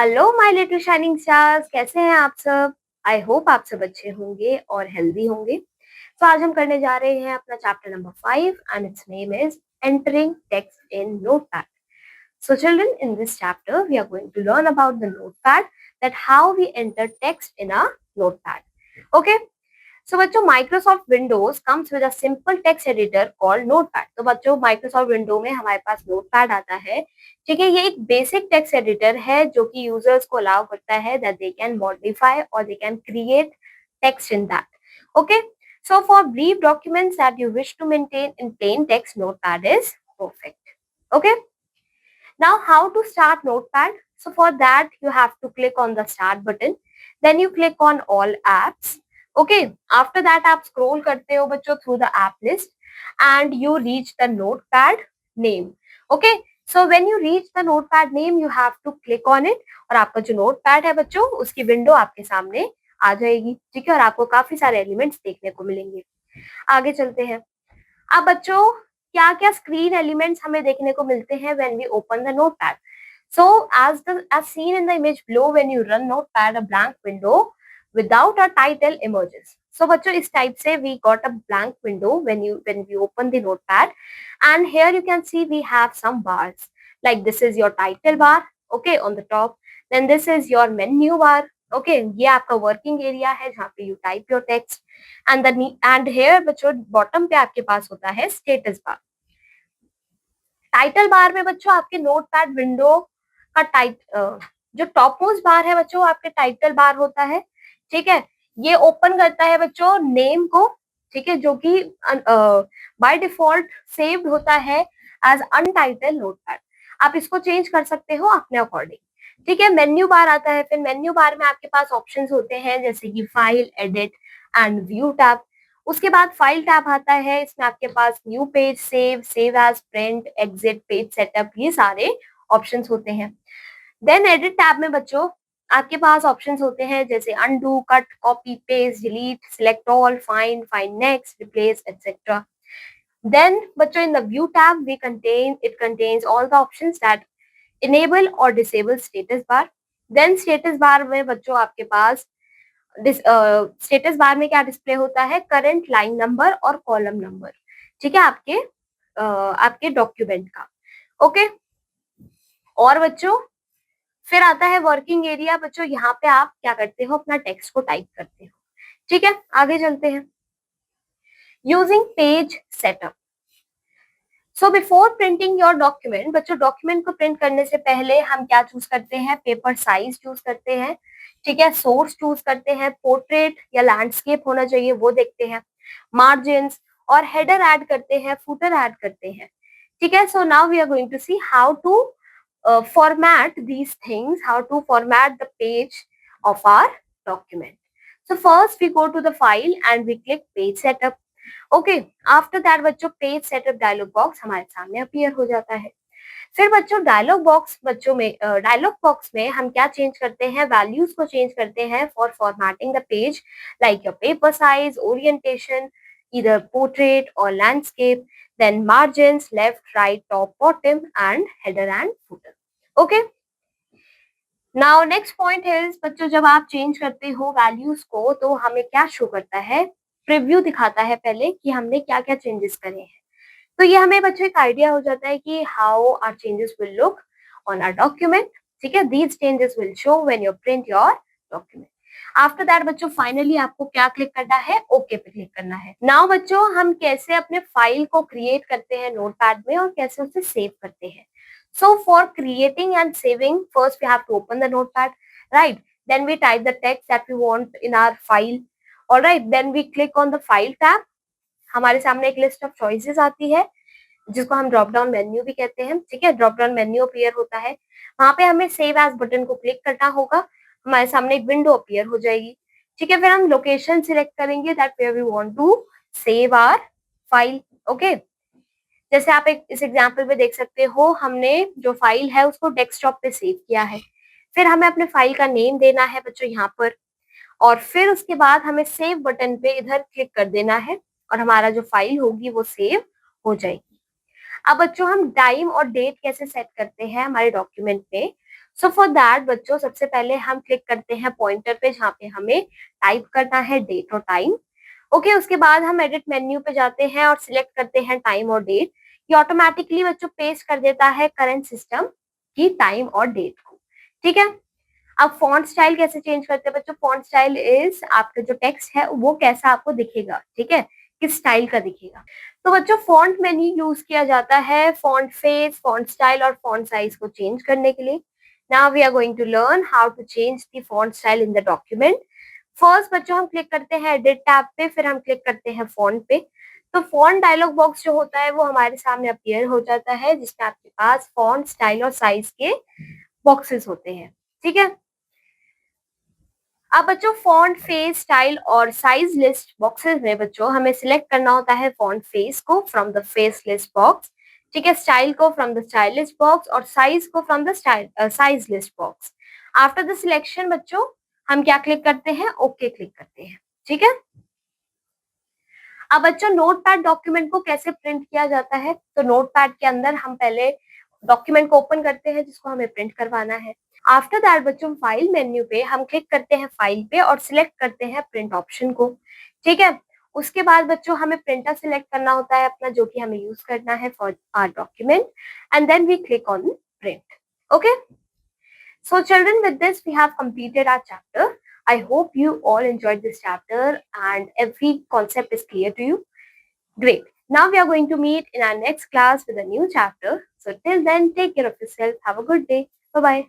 Hello my little shining stars, कैसे हैं आप सब। आई होप आप सब अच्छे होंगे और हेल्दी होंगे। तो आज हम करने जा रहे हैं अपना chapter number 5 and it's name is entering text in notepad. So children, in this chapter we are going to learn about the notepad, that how we enter text in a notepad. Okay. सो बच्चों, Microsoft Windows comes with a simple text editor called notepad. तो बच्चों, Microsoft window में हमारे पास notepad आता है. ठीक है, ये एक बेसिक टेक्स्ट एडिटर है जो कि यूजर्स को अलाउ करता है दैट दे कैन मॉडिफाई और they can create text in that. Okay, so for brief documents that you wish to maintain in plain text, notepad is perfect. Okay, now how to start notepad? So for that you have to click on the start button, then you click on all apps. Okay, after that आप scroll करते हो बच्चों through the app list and you reach the notepad name. Okay, so when you reach the notepad name you have to click on it और आपका जो notepad है बच्चों उसकी विंडो आपके सामने आ जाएगी. ठीक है, और आपको काफी सारे एलिमेंट्स देखने को मिलेंगे. आगे चलते हैं. अब बच्चों, क्या क्या स्क्रीन एलिमेंट्स हमें देखने को मिलते हैं when we open the Notepad. So as seen in the image below, when you run notepad, a blank window without a title emerges. So बच्चों, इस टाइप से we got a blank window when we open the notepad, and here you can see we have some bars. Like this is your title bar, okay, on the top. Then this is your menu bar. Okay, ये आपका working area है जहाँ पे you type your text. And here बच्चों bottom पे आपके पास होता है स्टेटस बार. टाइटल बार में बच्चों आपके नोटपैड विंडो का जो टॉप मोस्ट बार है बच्चों आपके टाइटल बार होता है. ठीक है, ये ओपन करता है बच्चों नेम को. ठीक है, जो कि बाय डिफॉल्ट सेव्ड होता है एज अनटाइटल नोटपैड. आप इसको चेंज कर सकते हो अपने अकॉर्डिंग. ठीक है, मेन्यू बार आता है. फिर मेन्यू बार में आपके पास ऑप्शंस होते हैं जैसे कि file, edit and view tab. उसके बाद फाइल टैब आता है. इसमें आपके पास new page, save as, print, exit, page setup, ये सारे ऑप्शंस होते हैं. देन एडिट टैब में बच्चों आपके पास ऑप्शंस होते हैं जैसे undo, cut, copy, paste, delete, select all, find next, replace, etcetera. Then बच्चों in the view tab it contains all the options that enable or disable status bar. Then status bar में बच्चों आपके पास status bar में क्या display होता है, current line number और column number. ठीक है, आपके डॉक्यूमेंट का. ओके, और बच्चों फिर आता है वर्किंग एरिया. बच्चों यहाँ पे आप क्या करते हो, अपना टेक्स्ट को टाइप करते हो. ठीक है, आगे चलते हैं. Using page setup. So before printing your document, बच्चों डॉक्यूमेंट को प्रिंट करने से पहले हम क्या चूज करते हैं, पेपर साइज चूज करते हैं. ठीक है, सोर्स चूज करते हैं, पोर्ट्रेट या लैंडस्केप होना चाहिए वो देखते हैं, मार्जिन्स और हेडर ऐड करते हैं, फुटर ऐड करते हैं. ठीक है, so now we are going to see how to format these things, how to format the page of our document. So first we go to the file and we click page setup. Okay, after that बच्चों page setup dialog box हमारे सामने appear हो जाता है. फिर बच्चों dialogue box में हम क्या चेंज करते हैं, वैल्यूज को चेंज करते हैं for formatting the page, like your paper size, orientation, either portrait or landscape, then margins, left, right, top, bottom, and header and footer. Okay, now next point है बच्चों, जब आप चेंज करते हो वैल्यूज को तो हमें क्या शो करता है, प्रीव्यू दिखाता है पहले कि हमने क्या क्या चेंजेस करे हैं. तो ये हमें बच्चों एक आइडिया हो जाता है कि how our changes will look on our document. ठीक है, these changes will show when you print your document. After that बच्चों फाइनली आपको क्या क्लिक करना है, ओके पे क्लिक करना है. नाउ बच्चों हम कैसे अपने फाइल को क्रिएट करते हैं नोटपैड में और कैसे उसे सेव करते हैं. So for creating and saving, first we have to open the notepad, right? Then we type the text that we want in our file. All right, then we click on the file tab. हमारे सामने एक list of choices आती है जिसको हम drop down menu भी कहते हैं. ठीक है, ड्रॉप डाउन मेन्यू अपीयर होता है, वहां पे हमें सेव एज बटन को क्लिक करना होगा. हमारे सामने एक विंडो अपीयर हो जाएगी. ठीक है, फिर हम लोकेशन सिलेक्ट करेंगे that where we want to save our file. Okay, जैसे आप इस एग्जाम्पल में देख सकते हो, हमने जो फाइल है उसको डेस्कटॉप पे सेव किया है. फिर हमें अपने फाइल का नेम देना है बच्चों यहाँ पर, और फिर उसके बाद हमें सेव बटन पे इधर क्लिक कर देना है और हमारा जो फाइल होगी वो सेव हो जाएगी. अब बच्चों हम टाइम और डेट कैसे सेट करते हैं हमारे डॉक्यूमेंट में. सो फॉर दैट बच्चों सबसे पहले हम क्लिक करते हैं पॉइंटर पे जहाँ पे हमें टाइप करना है डेट और टाइम। ओके, उसके बाद हम एडिट मेन्यू पे जाते हैं और सिलेक्ट करते हैं टाइम और डेट। ये ऑटोमेटिकली बच्चों पेस्ट कर देता है करंट सिस्टम की टाइम और डेट को। ठीक है, अब फॉन्ट स्टाइल कैसे चेंज करते हैं बच्चों? फॉन्ट स्टाइल इज आपका जो टेक्स्ट है वो कैसा आपको दिखेगा, ठीक है, किस स्टाइल का दिखेगा। तो बच्चों फॉन्ट मेन्यू यूज किया जाता है फॉन्ट फेस, फॉन्ट स्टाइल और फॉन्ट साइज को चेंज करने के लिए। Now we are going to learn how to change the font style in the document. First बच्चों हम क्लिक करते हैं एडिट टैब पे, फिर हम क्लिक करते हैं फॉन्ट पे। तो फॉन्ट डायलॉग बॉक्स जो होता है वो हमारे सामने अपीयर हो जाता है, जिसमें आपके पास फॉन्ट स्टाइल और साइज के बॉक्सेस होते हैं। ठीक है, अब बच्चों फॉन्ट फेस स्टाइल और साइज लिस्ट बॉक्सेस में बच्चों हमें सिलेक्ट करना होता है फॉन्ट फेस को from the face list box, ठीक है, स्टाइल को from the style list box और साइज को from the size list box. After the selection बच्चों हम क्या क्लिक करते हैं? ओके क्लिक करते हैं। ठीक है, अब बच्चों नोटपैड डॉक्यूमेंट को कैसे प्रिंट किया जाता है? तो नोटपैड के अंदर हम पहले डॉक्यूमेंट को ओपन करते हैं जिसको हमें प्रिंट करवाना है। आफ्टर दैट बच्चों फाइल मेन्यू पे हम क्लिक करते हैं फाइल पे और सिलेक्ट करते हैं प्रिंट ऑप्शन को। ठीक है, उसके बाद बच्चों हमें प्रिंटर सिलेक्ट करना होता है अपना, जो कि हमें यूज करना है for our document, and then we click on print. Okay, so children, with this we have completed our chapter. I hope you all enjoyed this chapter and every concept is clear to you. Great. Now we are going to meet in our next class with a new chapter. So till then, take care of yourself. Have a good day. Bye bye.